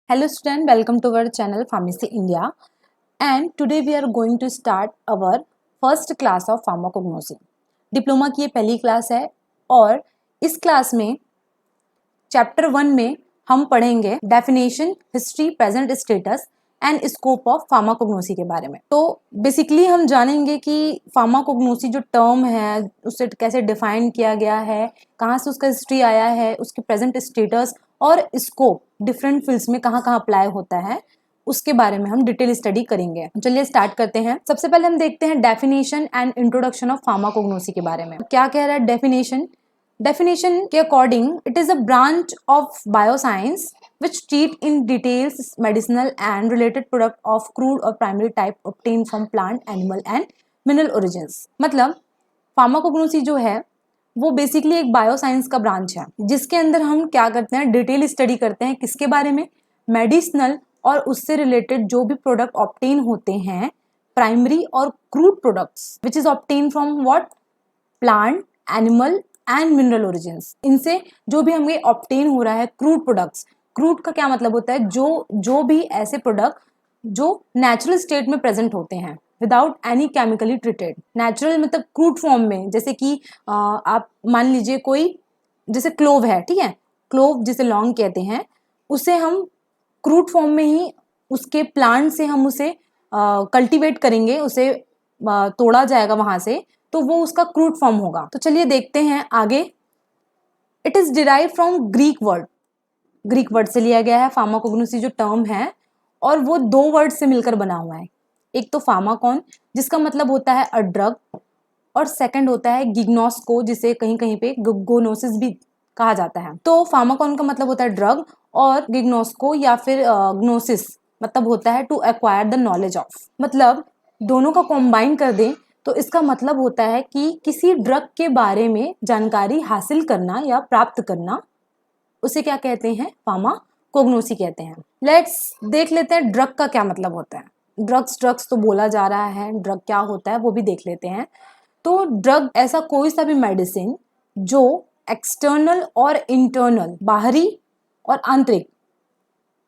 Hello student, welcome to our channel Pharmacy India, and today we are going to start our first class of pharmacognosy. Diploma की ये पहली class है और इस class में chapter 1 में हम पढ़ेंगे definition, history, present status and scope of pharmacognosy के बारे में। तो बेसिकली हम जानेंगे कि फार्माकोग्नोसी जो टर्म है उसे कैसे डिफाइन किया गया है, कहाँ से उसका हिस्ट्री आया है, उसके प्रेजेंट स्टेटस और स्कोप डिफरेंट फील्ड्स में कहाँ कहाँ अप्लाई होता है, उसके बारे में हम डिटेल स्टडी करेंगे। चलिए स्टार्ट करते हैं। सबसे पहले हम देखते हैं definition and introduction of pharmacognosy के बारे में। क्या कह रहा है डेफिनेशन? डेफिनेशन के according it is a branch of bioscience which treat in details medicinal and related product of crude or primary type obtained from plant, animal and mineral origins। मतलब pharmacognosy जो है वो बेसिकली एक bioscience का branch है जिसके अंदर हम क्या करते हैं, डिटेल स्टडी करते हैं। किसके बारे में? मेडिसिनल और उससे रिलेटेड जो भी प्रोडक्ट ऑब्टेन होते हैं, प्राइमरी और crude products which is obtain from what? Plant, animal and mineral origins. इनसे जो भी हमें ऑब्टेन हो रहा है क्रूड प्रोडक्ट्स। क्रूड का क्या मतलब होता है? जो भी ऐसे प्रोडक्ट जो नेचुरल स्टेट में प्रेजेंट होते हैं without any chemically treated. Natural मतलब क्रूड फॉर्म में, जैसे कि आप मान लीजिए कोई जैसे क्लोव है, ठीक है, क्लोव जिसे लौंग कहते हैं, उसे हम क्रूड फॉर्म में ही उसके प्लांट से हम उसे कल्टीवेट करेंगे, उसे तोड़ा जाएगा वहां से, तो वो उसका क्रूड फॉर्म होगा। तो चलिए देखते हैं आगे। It is derive from Greek word, Greek word से लिया गया है फार्माकोग्नोसी जो टर्म है, और वो दो वर्ड से मिलकर बना हुआ है। एक तो फार्माकॉन जिसका मतलब होता है अ ड्रग, और सेकंड होता है गिग्नोस्को जिसे कहीं कहीं पे गोनोसिस भी कहा जाता है। तो फार्माकॉन का मतलब होता है ड्रग और गिग्नोस्को या फिर ग्नोसिस मतलब होता है to acquire the knowledge of. मतलब दोनों का कॉम्बाइन कर दें तो इसका मतलब होता है कि किसी ड्रग के बारे में जानकारी हासिल करना या प्राप्त करना, उसे क्या कहते हैं? फार्माकोग्नोसी कहते हैं। लेट्स देख लेते हैं ड्रग का क्या मतलब होता है। ड्रग्स तो बोला जा रहा है, ड्रग क्या होता है वो भी देख लेते हैं। तो ड्रग ऐसा कोई सा भी मेडिसिन जो एक्सटर्नल और इंटरनल, बाहरी और आंतरिक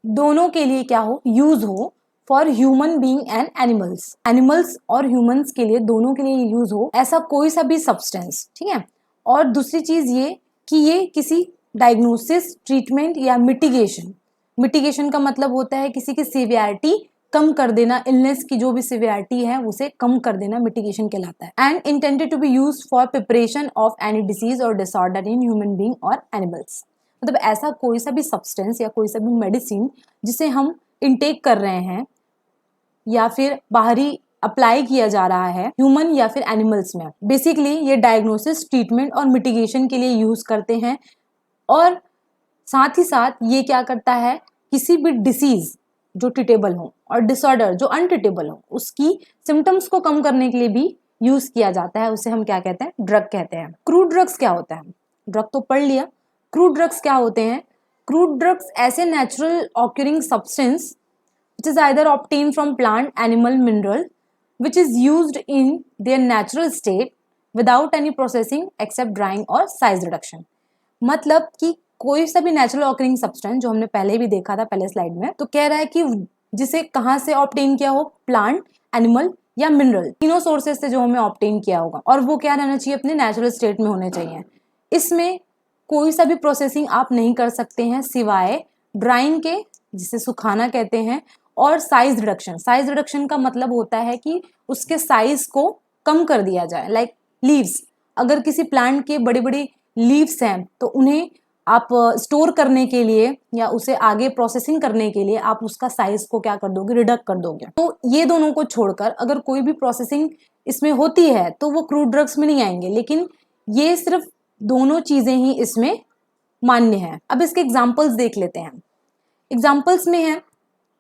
दोनों के लिए क्या हो, यूज हो for human being and animals. Animals और ह्यूमंस के लिए, दोनों के लिए यूज हो ऐसा कोई सा भी सब्सटेंस, ठीक है। और दूसरी चीज ये कि ये किसी डायग्नोसिस, ट्रीटमेंट या मिटिगेशन। मिटिगेशन का मतलब होता है किसी की सिवियरिटी कम कर देना, इलनेस की जो भी सिवियरिटी है उसे कम कर देना, मिटिगेशन कहलाता है। And intended to be use for preparation of any disease और डिसऑर्डर इन ह्यूमन बीइंग और एनिमल्स। मतलब ऐसा कोई सा भी सब्सटेंस या कोई सा भी मेडिसिन जिसे हम इनटेक कर रहे हैं या फिर बाहरी अप्लाई किया जा रहा है ह्यूमन या फिर एनिमल्स में, बेसिकली ये डायग्नोसिस, ट्रीटमेंट और मिटिगेशन के लिए यूज करते हैं। और साथ ही साथ ये क्या करता है, किसी भी डिसीज जो ट्रीटेबल हो और डिसऑर्डर जो अनट्रीटेबल हो उसकी सिम्टम्स को कम करने के लिए भी यूज किया जाता है। उसे हम क्या कहते हैं? ड्रग कहते हैं। क्रूड ड्रग्स क्या होता है? ड्रग तो पढ़ लिया। क्रूड ड्रग्स क्या होते हैं? क्रूड ड्रग्स ऐसे natural occurring substance which is either obtained from plant, animal, mineral, which is used in their natural state without any processing except drying or size reduction। मतलब कि कोई सा भी नेचुरल ऑकरिंग सब्सटेंस, जो हमने पहले भी देखा था पहले स्लाइड में, तो कह रहा है कि जिसे कहाँ से ऑब्टेन किया हो, प्लांट, एनिमल या मिनरल, तीनों सोर्सेज से जो हमें ऑब्टेन किया होगा, और वो क्या रहना चाहिए? अपने नेचुरल स्टेट में होने चाहिए। इसमें कोई सा भी प्रोसेसिंग आप नहीं कर सकते हैं सिवाय ड्राइंग के, जिसे सुखाना कहते हैं, और साइज रिडक्शन। साइज रिडक्शन का मतलब होता है कि उसके साइज को कम कर दिया जाए। लाइक लीव्स, अगर किसी प्लांट के बड़ी बड़ी लीव्स हैं तो उन्हें आप स्टोर करने के लिए या उसे आगे प्रोसेसिंग करने के लिए आप उसका साइज को क्या कर दोगे? रिडक्ट कर दोगे। तो ये दोनों को छोड़कर अगर कोई भी प्रोसेसिंग इसमें होती है तो वो क्रूड ड्रग्स में नहीं आएंगे, लेकिन ये सिर्फ दोनों चीजें ही इसमें मान्य है। अब इसके एग्जाम्पल्स देख लेते हैं। एग्जाम्पल्स में है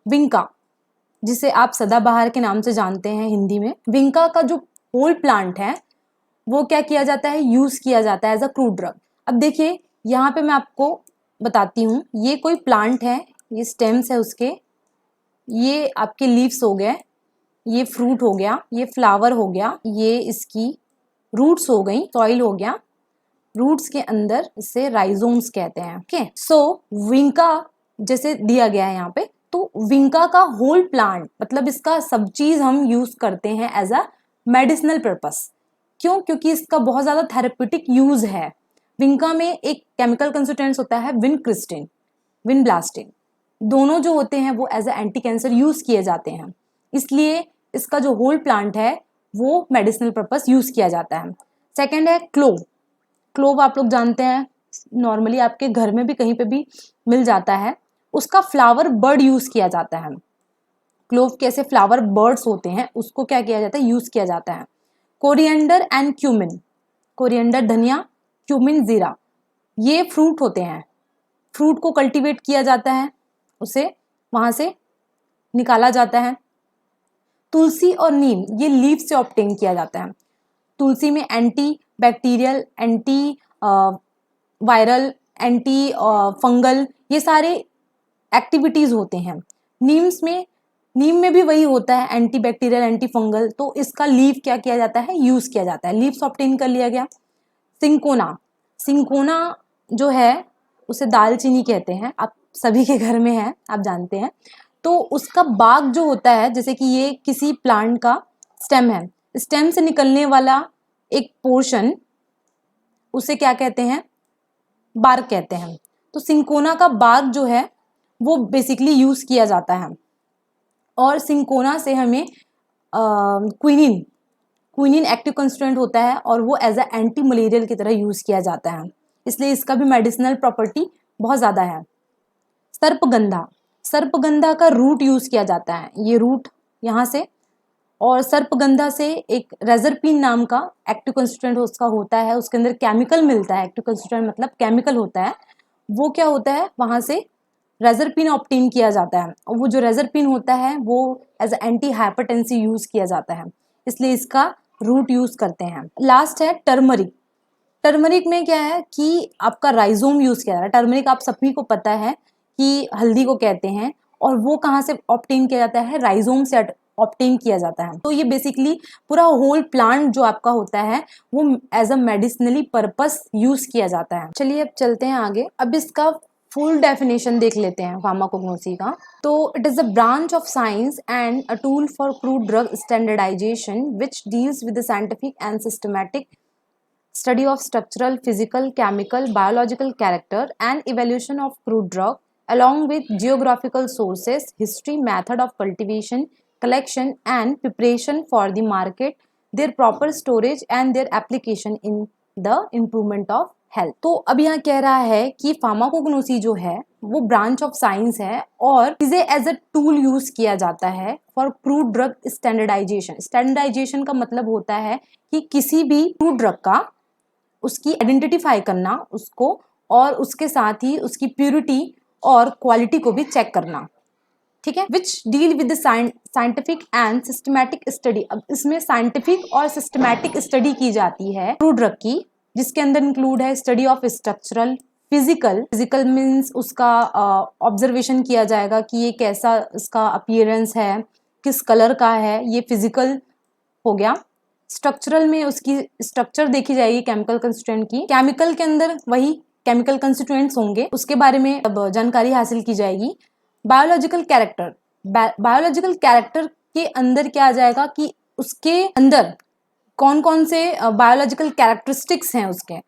विंका, जिसे आप सदाबहार के नाम से जानते हैं हिंदी में। विंका का जो होल प्लांट है वो क्या किया जाता है? यूज किया जाता है एज अ क्रूड ड्रग। अब देखिए यहाँ पे मैं आपको बताती हूँ, ये कोई प्लांट है, ये स्टेम्स है उसके, ये आपके लीव्स हो गए, ये फ्रूट हो गया, ये फ्लावर हो गया, ये इसकी रूट्स हो गई, सॉइल हो गया, रूट्स के अंदर इसे राइजोम्स कहते हैं। ओके, सो विंका जैसे दिया गया है यहाँ पे, तो विंका का होल प्लांट मतलब इसका सब चीज हम यूज करते हैं एज अ मेडिसिनल पर्पस। क्यों? क्योंकि इसका बहुत ज्यादा थेरेप्यूटिक यूज है। विंका में एक केमिकल कंस्टिट्यूएंट्स होता है विनक्रिस्टिन, विनब्लास्टिन, दोनों जो होते हैं वो as a anti cancer use किए जाते हैं, इसलिए इसका जो होल प्लांट है वो मेडिसिनल पर्पस यूज किया जाता है। सेकेंड है क्लोव। क्लोव आप लोग जानते हैं, नॉर्मली आपके घर में भी कहीं पे भी मिल जाता है। उसका फ्लावर बर्ड यूज किया जाता है। क्लोव के ऐसे फ्लावर बर्ड्स होते हैं, उसको क्या किया जाता है, यूज किया जाता है। कोरिएंडर एंड क्यूमिन, कोरिएंडर धनिया, क्यूमिन जीरा, ये फ्रूट होते हैं। फ्रूट को कल्टीवेट किया जाता है, उसे वहां से निकाला जाता है। तुलसी और नीम ये लीफ से ऑब्टेन किया जाता है। तुलसी में anti bacterial, anti viral, anti fungal, ये सारे एक्टिविटीज होते हैं। नीम में भी वही होता है, एंटी बैक्टीरियल, एंटी फंगल, तो इसका लीफ क्या किया जाता है, यूज किया जाता है। लीव्स ऑब्टेन कर लिया गया। सिंकोना, सिंकोना जो है उसे दालचीनी कहते हैं, आप सभी के घर में है, आप जानते हैं। तो उसका बाग जो होता है, जैसे कि ये किसी प्लांट का स्टेम है, स्टेम से निकलने वाला एक पोर्शन, उसे क्या कहते हैं, बार्क कहते हैं। तो सिंकोना का बार्क जो है वो बेसिकली यूज किया जाता है। और सिंकोना से हमें क्विनिन, क्विनिन एक्टिव कंस्टिट्यूएंट होता है और वो एज अ एंटी मलेरियल की तरह यूज किया जाता है, इसलिए इसका भी मेडिसिनल प्रॉपर्टी बहुत ज्यादा है। सर्पगंधा, सर्पगंधा का रूट यूज किया जाता है, ये रूट यहाँ से। और सर्पगंधा से एक रेजरपिन नाम का एक्टिव कंस्टिट्यूएंट उसका होता है, उसके अंदर केमिकल मिलता है। एक्टिव कंस्टिट्यूएंट मतलब केमिकल होता है, वो क्या होता है, वहां से रेजरपिन ऑब्टेन किया जाता है। और वो जो रेजरपिन होता है वो एज एंटी हाइपरटेंसिव यूज किया जाता है, इसलिए इसका रूट यूज करते हैं। लास्ट है टर्मरिक। टर्मरिक में क्या है कि आपका राइजोम यूज किया जा रहा है। टर्मरिक आप सभी को पता है कि हल्दी को कहते हैं, और वो कहाँ से ऑब्टेन किया जाता है, राइजोम से ऑब्टेन किया जाता है। तो ये बेसिकली पूरा होल प्लांट जो आपका होता है वो as a medicinally purpose use किया जाता है। चलिए अब चलते हैं आगे। अब इसका फुल डेफिनेशन देख लेते हैं फार्माकोग्नोसी का। तो it is a branch of science and a tool for crude drug standardization which deals with the scientific and systematic study of structural, physical, chemical, biological character and evaluation of crude drug along with geographical sources, history, method of cultivation, collection and preparation for the market, their proper storage and their application in the improvement of health. तो अब यहाँ कह रहा है कि pharmacognosy जो है वो ब्रांच ऑफ साइंस है और इसे एज अ टूल यूज किया जाता है for crude drug standardization. Standardization का मतलब होता है कि किसी भी क्रूड ड्रग का उसकी आइडेंटिफाई करना उसको, और उसके साथ ही उसकी प्यूरिटी और क्वालिटी को भी चेक करना, ठीक है। Which deal with scientific and systematic study. अब इसमें साइंटिफिक और सिस्टमैटिक स्टडी की जाती है क्रूड ड्रग की, जिसके अंदर इंक्लूड है study of structural, physical, physical means उसका ऑब्जर्वेशन किया जाएगा कि ये कैसा इसका अपीयरेंस है, किस कलर का है, ये फिजिकल हो गया। स्ट्रक्चरल में उसकी स्ट्रक्चर देखी जाएगी केमिकल कंस्टिट्यूएंट की। केमिकल के अंदर वही केमिकल कंस्टिट्यूएंट्स होंगे, उसके बारे में अब जानकारी हासिल की जाएगी। बायोलॉजिकल कैरेक्टर, बायोलॉजिकल कैरेक्टर के अंदर क्या आ जाएगा कि उसके अंदर कौन कौन से बायोलॉजिकल कैरेक्टरिस्टिक्स हैं उसके,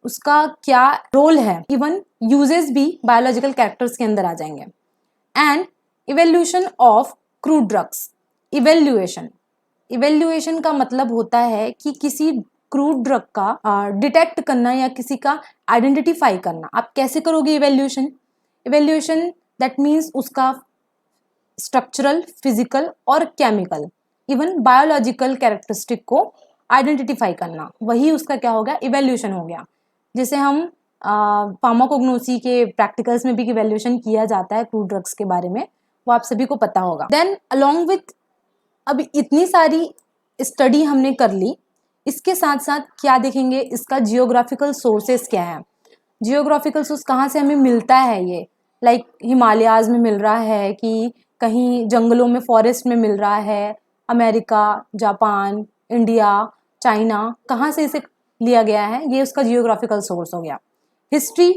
उसका क्या रोल है, इवन यूजेस भी बायोलॉजिकल कैरेक्टर्स के अंदर आ जाएंगे। And evaluation of crude drugs. Evaluation, evaluation का मतलब होता है कि किसी क्रूड ड्रग का डिटेक्ट करना या किसी का आइडेंटिफाई करना। आप कैसे करोगे इवेल्युएशन? इवेल्युएशन दैट मीन्स उसका स्ट्रक्चरल, फिजिकल और केमिकल, इवन बायोलॉजिकल कैरेक्टरिस्टिक को आइडेंटिफाई करना, वही उसका क्या हो गया, इवेल्यूशन हो गया। जैसे हम फार्माकोग्नोसी के प्रैक्टिकल्स में भी इवेल्यूशन किया जाता है क्रूड ड्रग्स के बारे में, वो आप सभी को पता होगा। देन अलोंग विथ, अब इतनी सारी स्टडी हमने कर ली, इसके साथ साथ क्या देखेंगे, इसका जियोग्राफिकल सोर्सेस क्या है। जियोग्राफिकल सोर्स कहाँ से हमें मिलता है, ये लाइक हिमालयाज में मिल रहा है कि कहीं जंगलों में, फॉरेस्ट में मिल रहा है, अमेरिका, जापान, इंडिया, चाइना, कहाँ से इसे लिया गया है, ये उसका जियोग्राफिकल सोर्स हो गया। हिस्ट्री,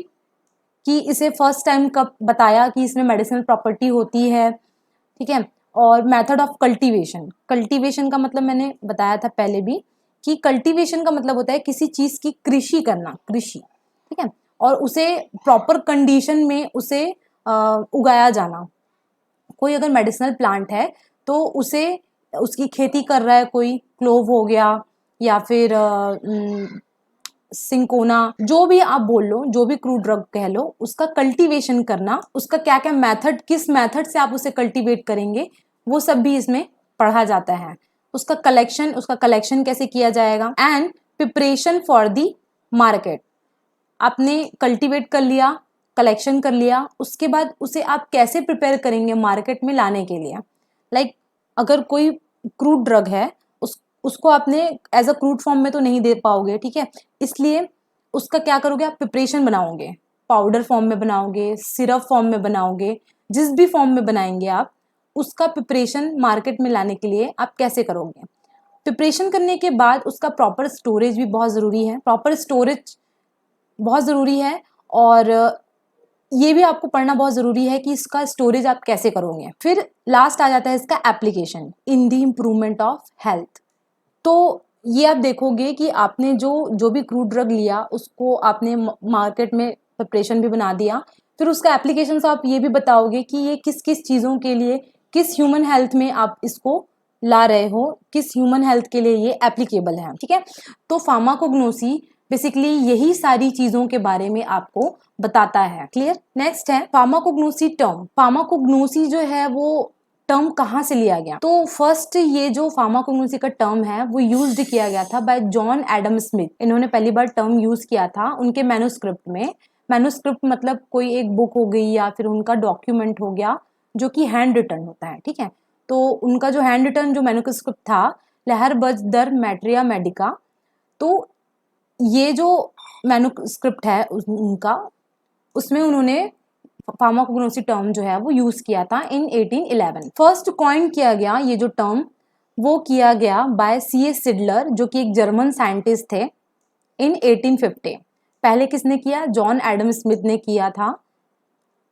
कि इसे फर्स्ट टाइम कब बताया कि इसमें मेडिसिनल प्रॉपर्टी होती है, ठीक है। और मेथड ऑफ कल्टीवेशन, कल्टीवेशन का मतलब मैंने बताया था पहले भी कि कल्टीवेशन का मतलब होता है किसी चीज़ की कृषि करना, कृषि, ठीक है, और उसे प्रॉपर कंडीशन में उसे उगाया जाना। कोई अगर मेडिसिनल प्लांट है तो उसे उसकी खेती कर रहा है, कोई क्लोव हो गया या फिर सिंकोना, जो भी आप बोल लो, जो भी क्रूड ड्रग कह लो, उसका कल्टीवेशन करना, उसका क्या क्या मेथड, किस मेथड से आप उसे कल्टीवेट करेंगे, वो सब भी इसमें पढ़ा जाता है। उसका कलेक्शन कैसे किया जाएगा and preparation for the market. आपने कल्टीवेट कर लिया, कलेक्शन कर लिया, उसके बाद उसे आप कैसे प्रिपेयर करेंगे मार्केट में लाने के लिए। लाइक अगर कोई क्रूड ड्रग है, उसको आपने एज अ क्रूड फॉर्म में तो नहीं दे पाओगे, ठीक है, इसलिए उसका क्या करोगे, आप प्रिपरेशन बनाओगे, पाउडर फॉर्म में बनाओगे, सिरप फॉर्म में बनाओगे, जिस भी फॉर्म में बनाएंगे आप, उसका प्रिपरेशन मार्केट में लाने के लिए आप कैसे करोगे। प्रिपरेशन करने के बाद उसका प्रॉपर स्टोरेज भी बहुत ज़रूरी है, प्रॉपर स्टोरेज बहुत ज़रूरी है। और ये भी आपको पढ़ना बहुत ज़रूरी है कि इसका स्टोरेज आप कैसे करोगे। फिर लास्ट आ जाता है इसका application in the improvement of health. तो ये आप देखोगे कि आपने जो भी क्रूड ड्रग लिया उसको आपने मार्केट में प्रिपरेशन भी बना दिया, फिर उसका एप्लीकेशन आप ये भी बताओगे कि ये किस किस चीज़ों के लिए, किस ह्यूमन हेल्थ में आप इसको ला रहे हो, किस ह्यूमन हेल्थ के लिए ये एप्लीकेबल है, ठीक है। तो फार्माकोग्नोसी बेसिकली यही सारी चीज़ों के बारे में आपको बताता है। क्लियर। नेक्स्ट है फार्माकोग्नोसी टर्म। फार्माकोग्नोसी जो है वो टर्म कहाँ से लिया गया, तो फर्स्ट ये जो फार्माकोग्नोसी का टर्म है वो यूज्ड किया गया था बाय जॉन एडम स्मिथ। इन्होंने पहली बार टर्म यूज किया था उनके मैन्युस्क्रिप्ट में। मैन्युस्क्रिप्ट मतलब कोई एक बुक हो गई या फिर उनका डॉक्यूमेंट हो गया जो कि हैंड रिटन होता है, ठीक है। तो उनका जो हैंड रिटन जो मैन्युस्क्रिप्ट था, लहर बज दर मैट्रिया मेडिका, तो ये जो मैन्युस्क्रिप्ट है उनका, उसमें उन्होंने फार्माकोग्नोसी टर्म जो है वो यूज किया था इन 1811। फर्स्ट कॉइन किया गया ये जो टर्म, वो किया गया बाय C.S. सिडलर, जो कि एक जर्मन साइंटिस्ट थे, इन 1850। पहले किसने किया, जॉन एडम स्मिथ ने किया था।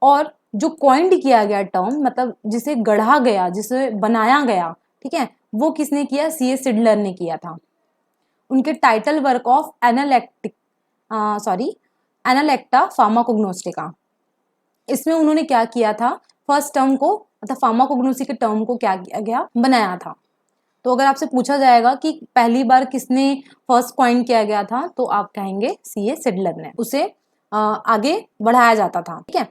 और जो कॉइंड किया गया टर्म, मतलब जिसे गढ़ा गया, जिसे बनाया गया, ठीक है, वो किसने किया, C.S. सिडलर ने किया था। उनके टाइटल वर्क ऑफ एनालेक्टा फार्माकोग्नोस्टिका, इसमें उन्होंने क्या किया था, फर्स्ट टर्म को, मतलब फार्माकोग्नोसी के टर्म को क्या किया गया, बनाया था। तो अगर आपसे पूछा जाएगा कि पहली बार किसने फर्स्ट कॉइन किया गया था, तो आप कहेंगे C.S. सिडलर ने, उसे आगे बढ़ाया जाता था, ठीक है।